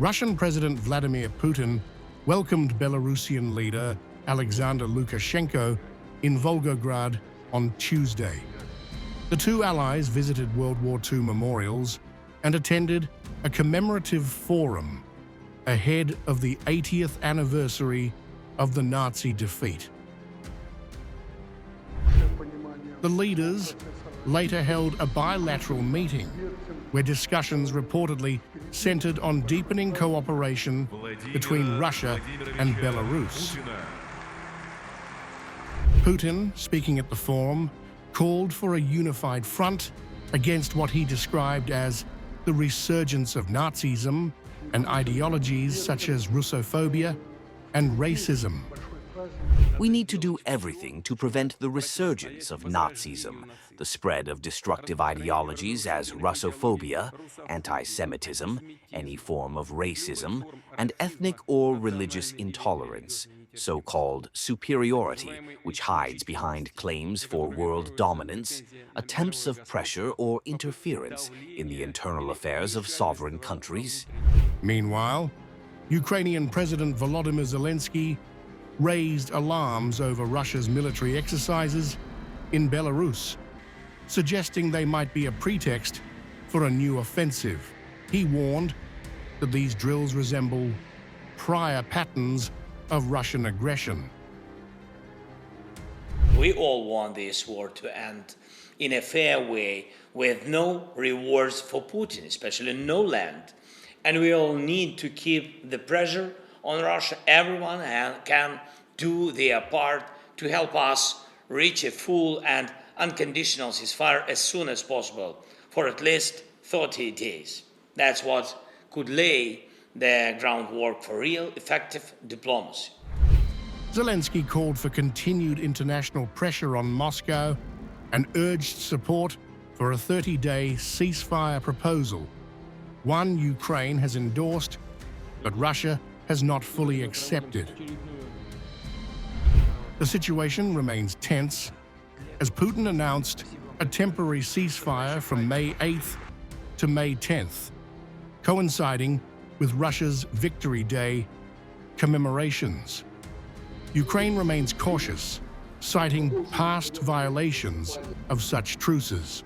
Russian President Vladimir Putin welcomed Belarusian leader Alexander Lukashenko in Volgograd on Tuesday. The two allies visited World War II memorials and attended a commemorative forum ahead of the 80th anniversary of the Nazi defeat. The leaders later held a bilateral meeting where discussions reportedly centered on deepening cooperation between Russia and Belarus. Putin, speaking at the forum, called for a unified front against what he described as the resurgence of Nazism and ideologies such as Russophobia and racism. We need to do everything to prevent the resurgence of Nazism, the spread of destructive ideologies as Russophobia, anti-Semitism, any form of racism, and ethnic or religious intolerance, so-called superiority, which hides behind claims for world dominance, attempts of pressure or interference in the internal affairs of sovereign countries. Meanwhile, Ukrainian President Volodymyr Zelenskyy raised alarms over Russia's military exercises in Belarus, suggesting they might be a pretext for a new offensive. He warned that these drills resemble prior patterns of Russian aggression. We all want this war to end in a fair way, with no rewards for Putin, especially no land. And we all need to keep the pressure on Russia. Everyone can do their part to help us reach a full and unconditional ceasefire as soon as possible for at least 30 days. That's what could lay the groundwork for real effective diplomacy. Zelenskyy called for continued international pressure on Moscow and urged support for a 30-day ceasefire proposal, one Ukraine has endorsed, but Russia has not fully accepted. The situation remains tense as Putin announced a temporary ceasefire from May 8th to May 10th, coinciding with Russia's Victory Day commemorations. Ukraine remains cautious, citing past violations of such truces.